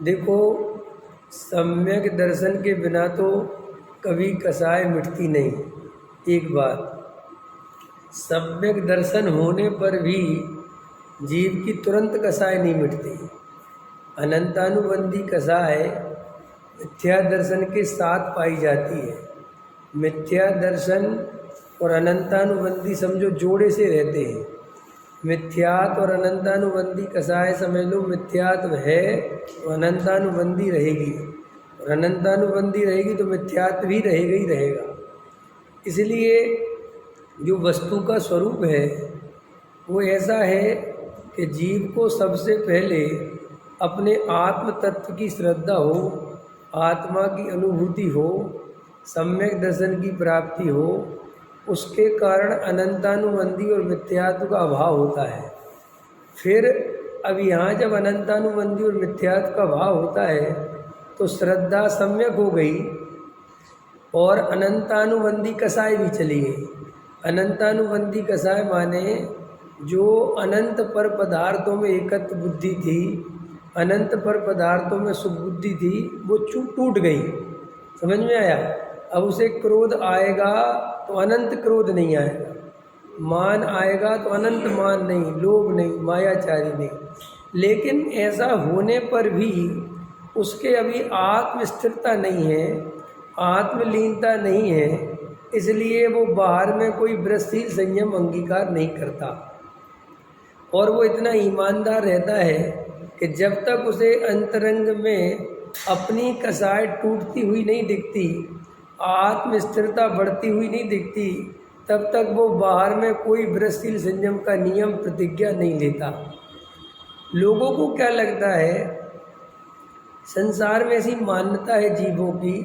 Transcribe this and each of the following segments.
देखो, सम्यक दर्शन के बिना तो कभी कसाय मिटती नहीं। एक बात, सम्यक दर्शन होने पर भी जीव की तुरंत कसाय नहीं मिटती। अनंतानुबंधी कसाय मिथ्या दर्शन के साथ पाई जाती है। मिथ्या दर्शन और अनंतानुबंधी समझो जोड़े से रहते हैं। मिथ्यात्व और अनंतानुबंधी कसाय समझ लो, मिथ्यात्व है तो अनंतानुबंधी रहेगी, और अनंतानुबंधी रहेगी तो मिथ्यात्व भी रहेगा ही रहेगा। इसलिए जो वस्तु का स्वरूप है वो ऐसा है कि जीव को सबसे पहले अपने आत्म तत्व की श्रद्धा हो, आत्मा की अनुभूति हो, सम्यक दर्शन की प्राप्ति हो। उसके कारण अनंतानुबंधी और मिथ्यात्व का अभाव होता है। फिर अब यहाँ जब अनंतानुबंधी और मिथ्यात्व का अभाव होता है तो श्रद्धा सम्यक हो गई और अनंतानुबंधी कसाय भी चली गई। अनंतानुबंधी कसाय माने जो अनंत पर पदार्थों में एकत्व बुद्धि थी, अनंत पर पदार्थों में सुख बुद्धि थी, वो टूट गई। समझ में आया? अब उसे क्रोध आएगा तो अनंत क्रोध नहीं आएगा, मान आएगा तो अनंत मान नहीं, लोभ नहीं, मायाचारी नहीं। लेकिन ऐसा होने पर भी उसके अभी आत्म स्थिरता नहीं है, आत्मलीनता नहीं है, इसलिए वो बाहर में कोई वृत्तिशील संयम अंगीकार नहीं करता। और वो इतना ईमानदार रहता है कि जब तक उसे अंतरंग में अपनी कसाय टूटती हुई नहीं दिखती, आत्म स्थिरता बढ़ती हुई नहीं दिखती, तब तक वो बाहर में कोई वृत्तिशील संयम का नियम प्रतिज्ञा नहीं लेता। लोगों को क्या लगता है, संसार में ऐसी मान्यता है जीवों की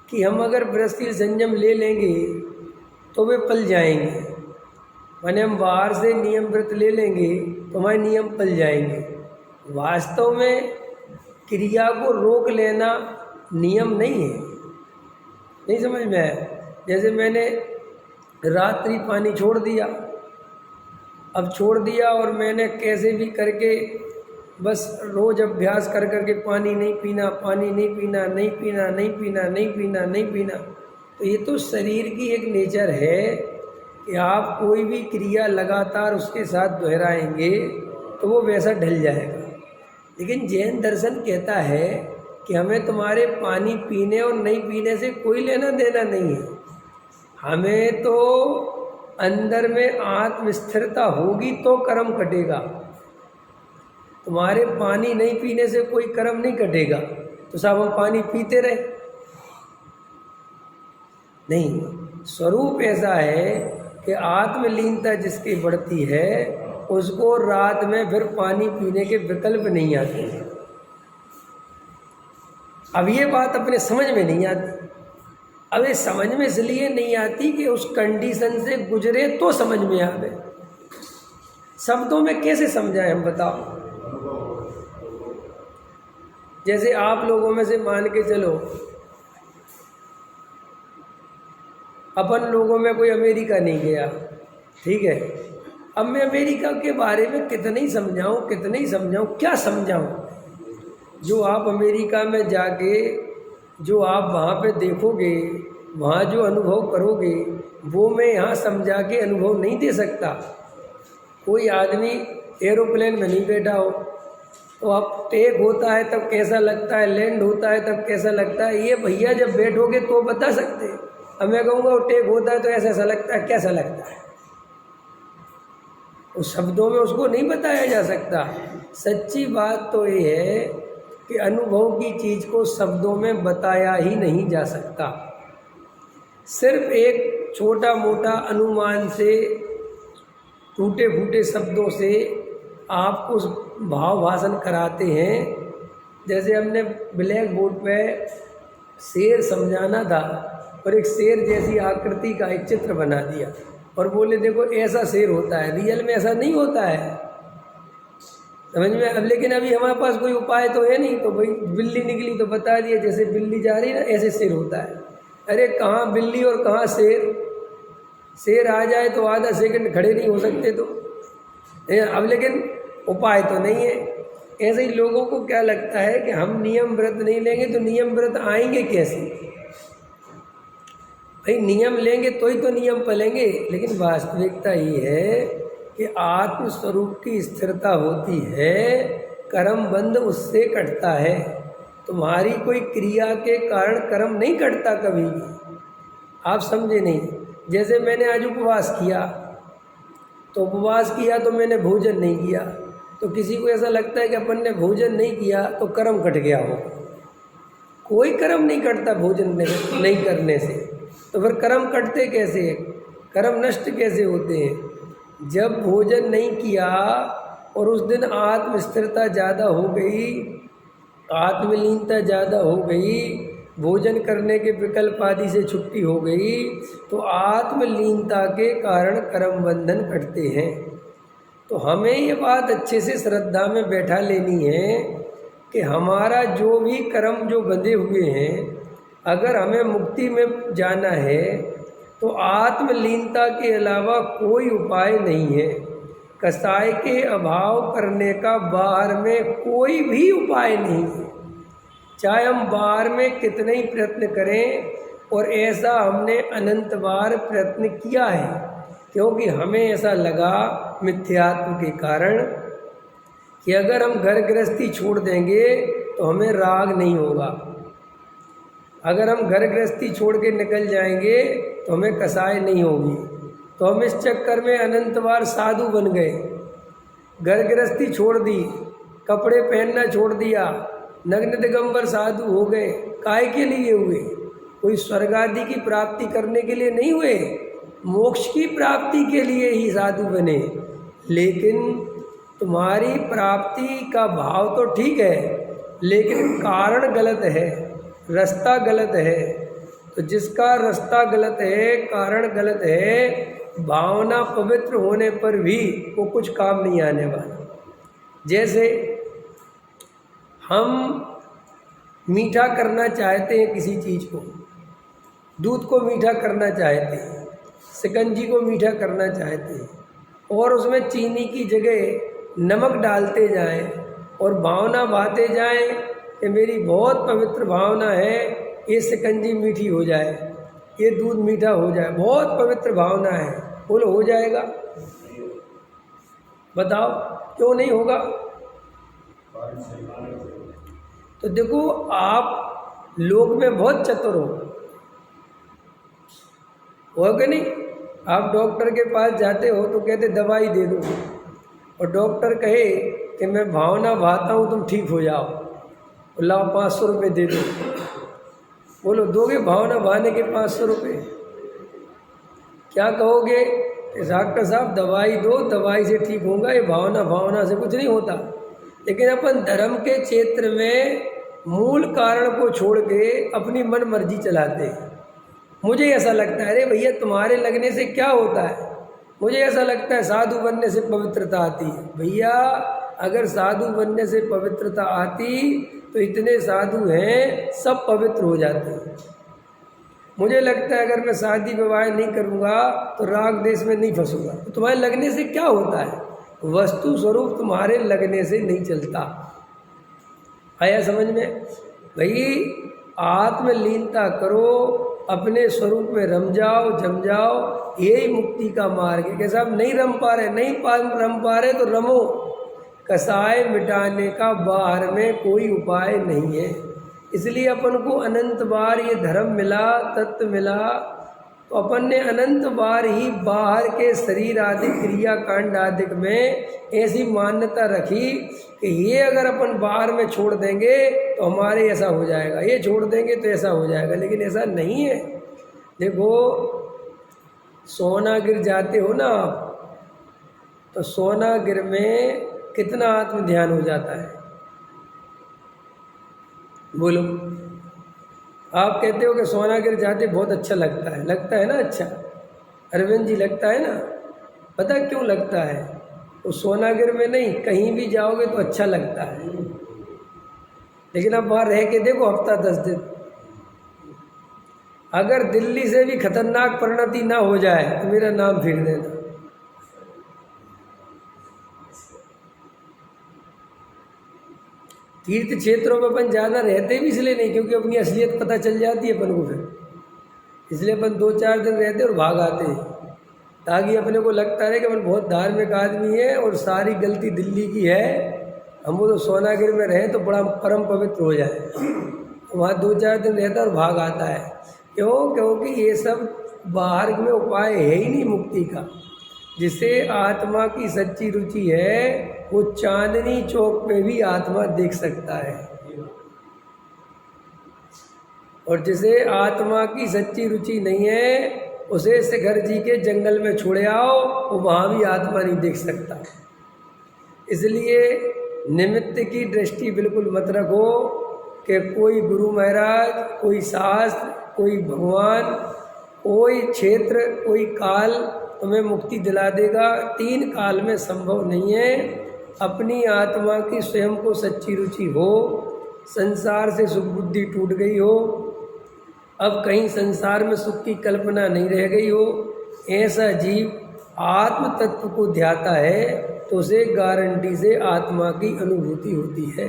कि हम अगर वृत्तिशील संयम ले लेंगे तो वे पल जाएंगे। माने हम बाहर से नियम व्रत ले लेंगे तो हमारे नियम पल जाएंगे। वास्तव में क्रिया को रोक लेना नियम नहीं है। नहीं समझ में आया? जैसे मैंने रात्रि पानी छोड़ दिया, अब छोड़ दिया और मैंने कैसे भी करके बस रोज अभ्यास कर करके पानी नहीं पीना, पानी नहीं पीना, नहीं पीना, नहीं पीना, नहीं पीना, नहीं पीना, तो ये तो शरीर की एक नेचर है कि आप कोई भी क्रिया लगातार उसके साथ दोहराएंगे तो वो वैसा ढल जाएगा। लेकिन जैन दर्शन कहता है कि हमें तुम्हारे पानी पीने और नहीं पीने से कोई लेना देना नहीं है। हमें तो अंदर में आत्मस्थिरता होगी तो कर्म कटेगा। तुम्हारे पानी नहीं पीने से कोई कर्म नहीं कटेगा। तो साहब हम पानी पीते रहे? नहीं, स्वरूप ऐसा है कि आत्मलीनता जिसकी बढ़ती है उसको रात में फिर पानी पीने के विकल्प नहीं आते हैं। अब ये बात अपने समझ में नहीं आती। अब ये समझ में इसलिए नहीं आती कि उस कंडीशन से गुजरे तो समझ में आवे। शब्दों में कैसे समझाएं हम, बताओ? जैसे आप लोगों में से मान के चलो, अपन लोगों में कोई अमेरिका नहीं गया, ठीक है? अब मैं अमेरिका के बारे में कितना ही समझाऊं, क्या समझाऊं? जो आप अमेरिका में जाके जो आप वहाँ पे देखोगे, वहाँ जो अनुभव करोगे, वो मैं यहाँ समझा के अनुभव नहीं दे सकता। कोई आदमी एरोप्लेन में नहीं बैठा हो तो अब टेक होता है तब कैसा लगता है, लैंड होता है तब कैसा लगता है, ये भैया जब बैठोगे तो बता सकते हैं। अब मैं कहूँगा वो टेक होता है तो ऐसा लगता है, कैसा लगता है, उस शब्दों में उसको नहीं बताया जा सकता। सच्ची बात तो ये है कि अनुभव की चीज़ को शब्दों में बताया ही नहीं जा सकता। सिर्फ एक छोटा मोटा अनुमान से, टूटे फूटे शब्दों से आपको भाव भाषण कराते हैं। जैसे हमने ब्लैक बोर्ड पे शेर समझाना था और एक शेर जैसी आकृति का एक चित्र बना दिया और बोले देखो ऐसा शेर होता है, रियल में ऐसा नहीं होता है। समझ में? अब लेकिन अभी हमारे पास कोई उपाय तो है नहीं, तो भाई बिल्ली निकली तो बता दिया जैसे बिल्ली जा रही है ना ऐसे शेर होता है। अरे कहाँ बिल्ली और कहाँ शेर? शेर आ जाए तो आधा सेकंड खड़े नहीं हो सकते तो। अब लेकिन उपाय तो नहीं है। ऐसे ही लोगों को क्या लगता है कि हम नियम व्रत नहीं लेंगे तो नियम व्रत आएंगे कैसे? भाई नियम लेंगे तो ही तो नियम पलेंगे। लेकिन वास्तविकता ये है कि आत्म स्वरूप की स्थिरता होती है, कर्म बंध उससे कटता है। तुम्हारी कोई क्रिया के कारण कर्म नहीं कटता कभी भी, आप समझे नहीं। जैसे मैंने आज उपवास किया, तो उपवास किया तो मैंने भोजन नहीं किया, तो किसी को ऐसा लगता है कि अपन ने भोजन नहीं किया तो कर्म कट गया हो। कोई कर्म नहीं कटता भोजन नहीं करने से। तो फिर कर्म कटते कैसे, कर्म नष्ट कैसे होते हैं? जब भोजन नहीं किया और उस दिन आत्म स्थिरता ज़्यादा हो गई, आत्मलीनता ज़्यादा हो गई, भोजन करने के विकल्प आदि से छुट्टी हो गई, तो आत्मलीनता के कारण कर्म बंधन कटते हैं। तो हमें ये बात अच्छे से श्रद्धा में बैठा लेनी है कि हमारा जो भी कर्म जो बंधे हुए हैं, अगर हमें मुक्ति में जाना है तो आत्मलीनता के अलावा कोई उपाय नहीं है। कसाय के अभाव करने का बाहर में कोई भी उपाय नहीं है, चाहे हम बाहर में कितने ही प्रयत्न करें। और ऐसा हमने अनंत बार प्रयत्न किया है, क्योंकि हमें ऐसा लगा मिथ्यात्व के कारण कि अगर हम घर गृहस्थी छोड़ देंगे तो हमें राग नहीं होगा, अगर हम घर गृहस्थी छोड़ के निकल जाएंगे तो हमें कसाय नहीं होगी। तो हम इस चक्कर में अनंत बार साधु बन गए, घर गृहस्थी छोड़ दी, कपड़े पहनना छोड़ दिया, नग्न दिगंबर साधु हो गए। काय के लिए हुए? कोई स्वर्ग आदि की प्राप्ति करने के लिए नहीं हुए, मोक्ष की प्राप्ति के लिए ही साधु बने। लेकिन तुम्हारी प्राप्ति का भाव तो ठीक है, लेकिन कारण गलत है, रास्ता गलत है। तो जिसका रास्ता गलत है, कारण गलत है, भावना पवित्र होने पर भी वो कुछ काम नहीं आने वाला। जैसे हम मीठा करना चाहते हैं किसी चीज़ को, दूध को मीठा करना चाहते हैं, शिकंजी को मीठा करना चाहते हैं, और उसमें चीनी की जगह नमक डालते जाएं और भावना बहाते जाएं कि मेरी बहुत पवित्र भावना है, ये शिकंजी मीठी हो जाए, ये दूध मीठा हो जाए, बहुत पवित्र भावना है, बोलो हो जाएगा? बताओ क्यों नहीं होगा? तो देखो, आप लोग में बहुत चतुर हो कि नहीं? आप डॉक्टर के पास जाते हो तो कहते दवाई दे दो, और डॉक्टर कहे कि मैं भावना बहाता हूँ, तुम ठीक हो जाओ, लाओ 500 रुपये दे दो। बोलो दोगे भावना बहाने के 500 रुपये? क्या कहोगे? डॉक्टर साहब दवाई दो, दवाई से ठीक होगा, ये भावना से कुछ नहीं होता। लेकिन अपन धर्म के क्षेत्र में मूल कारण को छोड़ के अपनी मन मर्जी चलाते हैं। मुझे ऐसा लगता है, अरे भैया तुम्हारे लगने से क्या होता है? मुझे ऐसा लगता है साधु बनने से पवित्रता आती है। भैया अगर साधु बनने से पवित्रता आती तो इतने साधु हैं सब पवित्र हो जाते हैं। मुझे लगता है अगर मैं शादी विवाह नहीं करूँगा तो राग देश में नहीं फंसूंगा। तो तुम्हारे लगने से क्या होता है? वस्तु स्वरूप तुम्हारे लगने से नहीं चलता। आया समझ में? भाई आत्मलीनता करो, अपने स्वरूप में रम जाओ, जम जाओ, यही मुक्ति का मार्ग है। कैसा आप नहीं रम पा रहे तो रमो। कसाय मिटाने का बाहर में कोई उपाय नहीं है। इसलिए अपन को अनंत बार ये धर्म मिला, तत्व मिला, तो अपन ने अनंत बार ही बाहर के शरीर आदि क्रिया कांड आदि में ऐसी मान्यता रखी कि ये अगर अपन बाहर में छोड़ देंगे तो हमारे ऐसा हो जाएगा, ये छोड़ देंगे तो ऐसा हो जाएगा। लेकिन ऐसा नहीं है। देखो सोनागिर जाते हो ना आप, तो सोनागिर में कितना आत्म ध्यान हो जाता है? बोलो। आप कहते हो कि सोनागिर जाते बहुत अच्छा लगता है ना? अच्छा अरविंद जी लगता है ना? पता क्यों लगता है? तो सोनागिर में नहीं, कहीं भी जाओगे तो अच्छा लगता है। लेकिन आप वहाँ रह के देखो हफ्ता 10 दिन, अगर दिल्ली से भी खतरनाक परिणति ना हो जाए तो मेरा नाम फेर देना। तीर्थ क्षेत्रों में अपन ज़्यादा रहते भी इसलिए नहीं, क्योंकि अपनी असलियत पता चल जाती है अपन को फिर, इसलिए अपन 2-4 दिन रहते और भाग आते हैं, ताकि अपने को लगता रहे कि अपन बहुत धार्मिक आदमी है और सारी गलती दिल्ली की है, हम वो तो सोनागिर में रहें तो बड़ा परम पवित्र हो जाए। वहाँ 2-4 दिन रहता और भाग आता है। क्यों? क्योंकि ये सब बाहर में उपाय है ही नहीं मुक्ति का। जिसे आत्मा की सच्ची रुचि है वो चांदनी चौक पे भी आत्मा देख सकता है, और जिसे आत्मा की सच्ची रुचि नहीं है उसे शिखर जी के जंगल में छोड़े आओ, वो वहाँ भी आत्मा नहीं देख सकता। इसलिए निमित्त की दृष्टि बिल्कुल मत रखो कि कोई गुरु महाराज, कोई शास्त्र, कोई भगवान, कोई क्षेत्र, कोई काल तुम्हें मुक्ति दिला देगा। 3 काल में संभव नहीं है। अपनी आत्मा की स्वयं को सच्ची रुचि हो, संसार से सुख बुद्धि टूट गई हो, अब कहीं संसार में सुख की कल्पना नहीं रह गई हो, ऐसा जीव आत्म तत्व को ध्याता है तो उसे गारंटी से आत्मा की अनुभूति होती है।